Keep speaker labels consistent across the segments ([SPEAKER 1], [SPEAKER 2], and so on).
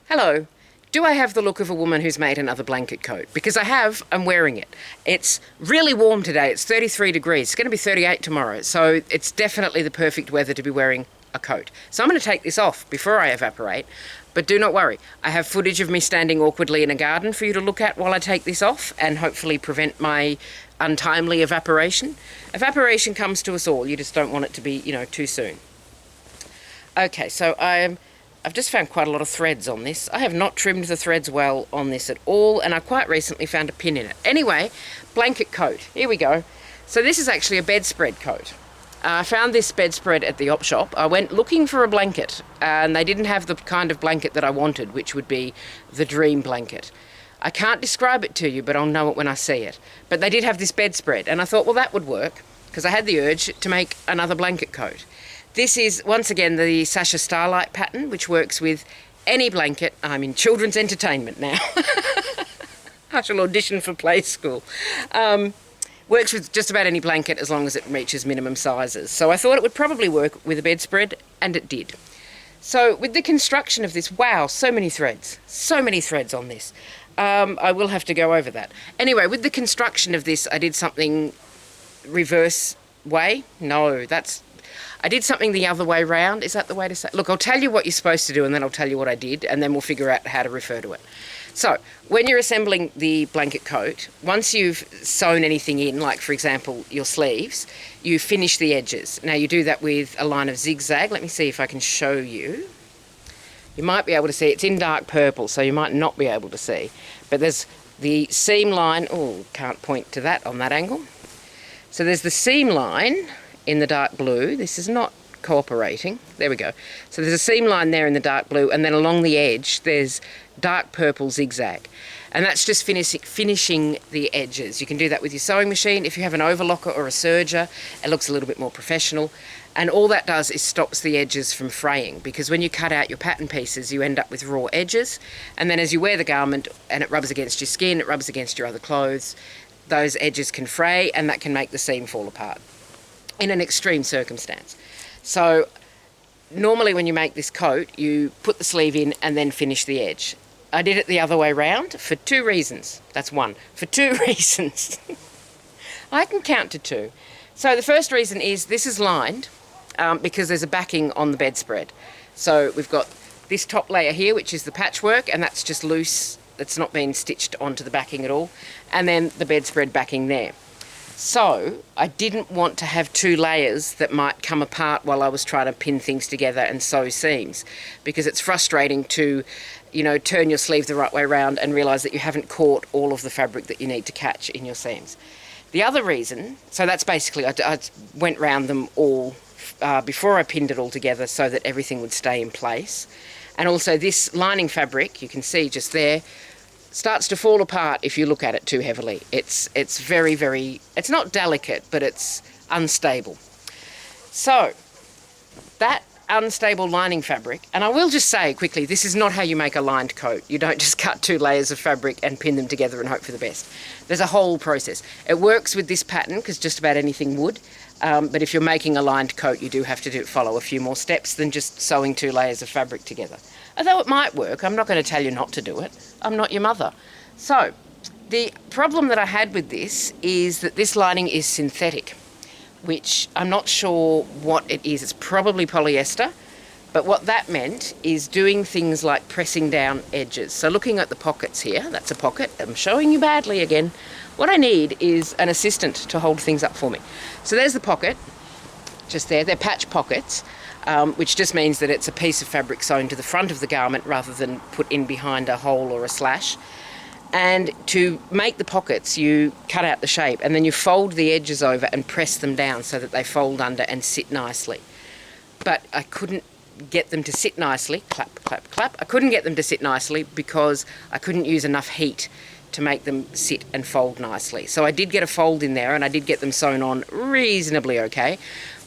[SPEAKER 1] Hello. Do I have the look of a woman who's made another blanket coat? Because I have, I'm wearing it. It's really warm today. It's 33 degrees. It's going to be 38 tomorrow. So it's definitely the perfect weather to be wearing a coat. So I'm going to take this off before I evaporate. But do not worry. I have footage of me standing awkwardly in a garden for you to look at while I take this off and hopefully prevent my untimely evaporation. Evaporation comes to us all. You just don't want it to be, too soon. Okay, so I've just found quite a lot of threads on this. I have not trimmed the threads well on this at all, and I quite recently found a pin in it. Anyway, blanket coat. Here we go. So this is actually a bedspread coat. I found this bedspread at the op shop. I went looking for a blanket, and they didn't have the kind of blanket that I wanted, which would be the dream blanket. I can't describe it to you, but I'll know it when I see it. But they did have this bedspread, and I thought, well, that would work, because I had the urge to make another blanket coat. This is, once again, the Sasha Starlight pattern, which works with any blanket. I'm in children's entertainment now. I shall audition for play school. Works with just about any blanket as long as it reaches minimum sizes. So I thought it would probably work with a bedspread, and it did. So with the construction of this, wow, so many threads on this. I will have to go over that. Anyway, with the construction of this, I did something reverse way. No, I did something the other way round. Is that the way to say it? Look, I'll tell you what you're supposed to do and then I'll tell you what I did and then we'll figure out how to refer to it. So, when you're assembling the blanket coat, once you've sewn anything in, like for example your sleeves, you finish the edges. Now you do that with a line of zigzag. Let me see if I can show you. You might be able to see, it's in dark purple, so you might not be able to see. But there's the seam line, oh, can't point to that on that angle. So there's the seam line in the dark blue. This is not cooperating. There we go. So there's a seam line there in the dark blue, and then along the edge there's dark purple zigzag. And that's just finishing the edges. You can do that with your sewing machine. If you have an overlocker or a serger, it looks a little bit more professional. And all that does is stops the edges from fraying, because when you cut out your pattern pieces, you end up with raw edges. And then as you wear the garment and it rubs against your skin, it rubs against your other clothes, those edges can fray and that can make the seam fall apart in an extreme circumstance. So normally when you make this coat, you put the sleeve in and then finish the edge. I did it the other way round for two reasons. That's one. For two reasons. I can count to two. So the first reason is this is lined because there's a backing on the bedspread. So we've got this top layer here, which is the patchwork, and that's just loose. It's not been stitched onto the backing at all. And then the bedspread backing there. So I didn't want to have two layers that might come apart while I was trying to pin things together and sew seams, because it's frustrating to, turn your sleeve the right way around and realise that you haven't caught all of the fabric that you need to catch in your seams. The other reason, so that's basically, I went round them all before I pinned it all together so that everything would stay in place. And also this lining fabric, you can see just there, starts to fall apart if you look at it too heavily. It's very, very, it's not delicate, but it's unstable. So that unstable lining fabric, and I will just say quickly, this is not how you make a lined coat. You don't just cut two layers of fabric and pin them together and hope for the best. There's a whole process. It works with this pattern because just about anything would, but if you're making a lined coat, you do have to follow a few more steps than just sewing two layers of fabric together. Although it might work, I'm not going to tell you not to do it. I'm not your mother. So the problem that I had with this is that this lining is synthetic, which I'm not sure what it is. It's probably polyester, but what that meant is doing things like pressing down edges. So looking at the pockets here, that's a pocket. I'm showing you badly again. What I need is an assistant to hold things up for me. So there's the pocket, just there. They're patch pockets. Which just means that it's a piece of fabric sewn to the front of the garment rather than put in behind a hole or a slash. And to make the pockets, you cut out the shape and then you fold the edges over and press them down so that they fold under and sit nicely. But I couldn't get them to sit nicely, clap, clap, clap. I couldn't get them to sit nicely because I couldn't use enough heat to make them sit and fold nicely. So I did get a fold in there and I did get them sewn on reasonably okay.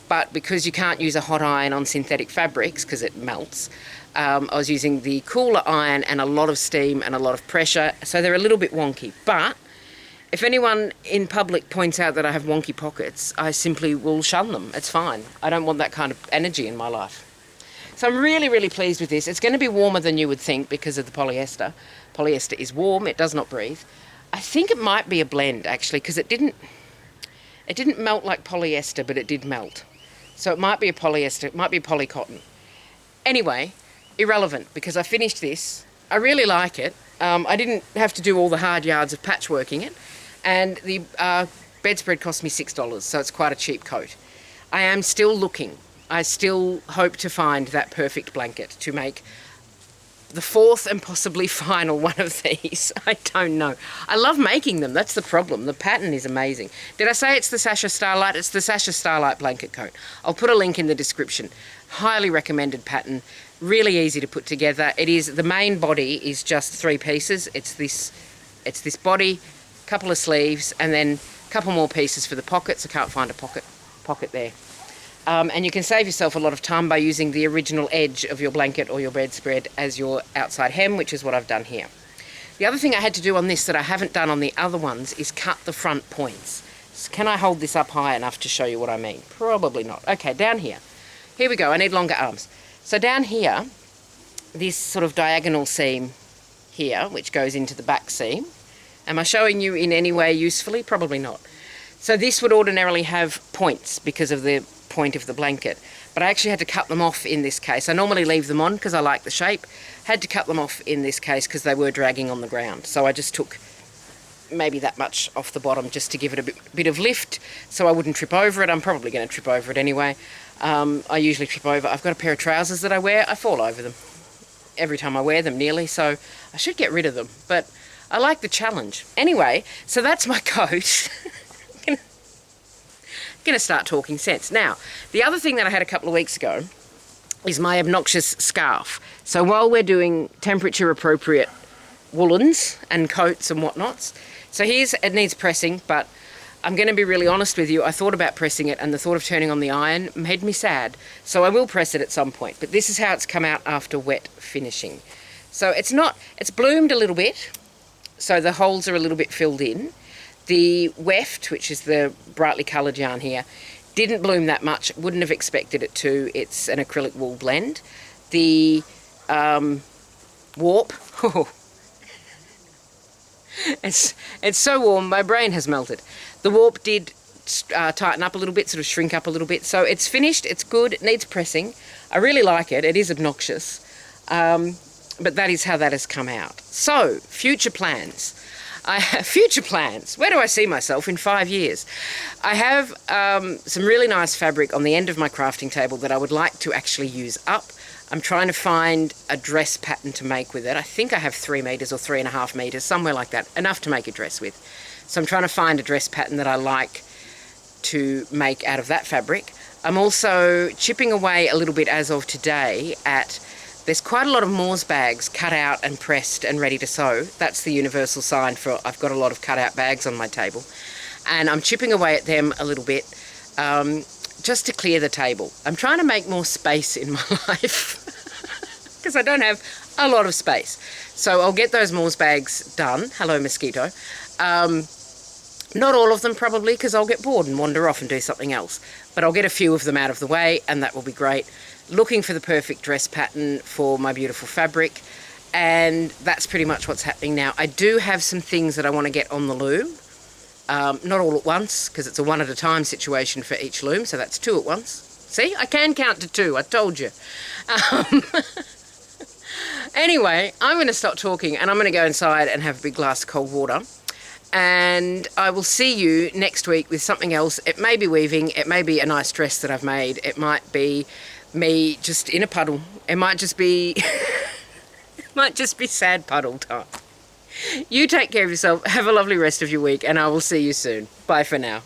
[SPEAKER 1] But because you can't use a hot iron on synthetic fabrics because it melts, I was using the cooler iron and a lot of steam and a lot of pressure, so they're a little bit wonky. But if anyone in public points out that I have wonky pockets, I simply will shun them. It's fine. I don't want that kind of energy in my life. So I'm really, really pleased with this. It's going to be warmer than you would think because of the polyester. Polyester is warm, it does not breathe. I think it might be a blend actually, because it didn't melt like polyester, but it did melt. So it might be a polyester, it might be a polycotton. Anyway, irrelevant, because I finished this. I really like it. I didn't have to do all the hard yards of patchworking it. And the bedspread cost me $6, so it's quite a cheap coat. I am still looking. I still hope to find that perfect blanket to make the fourth and possibly final one of these. I don't know. I love making them. That's the problem. The pattern is amazing. Did I say it's the Sasha Starlight? It's the Sasha Starlight blanket coat. I'll put a link in the description. Highly recommended pattern. Really easy to put together. It is, the main body is just 3 pieces. It's this body, couple of sleeves, and then a couple more pieces for the pockets. I can't find a pocket there. And you can save yourself a lot of time by using the original edge of your blanket or your bedspread as your outside hem, which is what I've done here. The other thing I had to do on this that I haven't done on the other ones is cut the front points. So can I hold this up high enough to show you what I mean? Probably not. Okay, down here. Here we go. I need longer arms. So down here, this sort of diagonal seam here, which goes into the back seam. Am I showing you in any way usefully? Probably not. So this would ordinarily have points because of the point of the blanket, but I actually had to cut them off in this case. I normally leave them on because I like the shape. Had to cut them off in this case because they were dragging on the ground. So I just took maybe that much off the bottom just to give it a bit of lift so I wouldn't trip over it. I'm probably going to trip over it anyway. I usually trip over. I've got a pair of trousers that I wear. I fall over them every time I wear them nearly, so I should get rid of them, but I like the challenge. Anyway, so that's my coat. Going to start talking sense. Now, the other thing that I had a couple of weeks ago is my obnoxious scarf. So while we're doing temperature appropriate woolens and coats and whatnots, so it needs pressing, but I'm going to be really honest with you. I thought about pressing it and the thought of turning on the iron made me sad. So I will press it at some point, but this is how it's come out after wet finishing. So it's bloomed a little bit, so the holes are a little bit filled in. The weft, which is the brightly coloured yarn here, didn't bloom that much. Wouldn't have expected it to. It's an acrylic wool blend. The warp, it's so warm, my brain has melted. The warp did tighten up a little bit, sort of shrink up a little bit. So it's finished, it's good, it needs pressing. I really like it, it is obnoxious. But that is how that has come out. So, future plans. I have future plans. Where do I see myself in 5 years? I have some really nice fabric on the end of my crafting table that I would like to actually use up. I'm trying to find a dress pattern to make with it. I think I have 3 meters or 3.5 meters, somewhere like that, enough to make a dress with. So I'm trying to find a dress pattern that I like to make out of that fabric. I'm also chipping away a little bit as of today at, there's quite a lot of Moores bags cut out and pressed and ready to sew. That's the universal sign for I've got a lot of cut out bags on my table. And I'm chipping away at them a little bit just to clear the table. I'm trying to make more space in my life because I don't have a lot of space. So I'll get those Moores bags done. Hello, mosquito. Not all of them probably because I'll get bored and wander off and do something else. But I'll get a few of them out of the way and that will be great. Looking for the perfect dress pattern for my beautiful fabric, and that's pretty much what's happening now. I do have some things that I want to get on the loom, not all at once because it's a one at a time situation for each loom, so that's 2 at once. See, I can count to 2, I told you. Anyway, I'm going to stop talking and I'm going to go inside and have a big glass of cold water, and I will see you next week with something else. It may be weaving, it may be a nice dress that I've made, it might be me just in a puddle. It might just be sad puddle time. You take care of yourself. Have a lovely rest of your week and I will see you soon. Bye for now.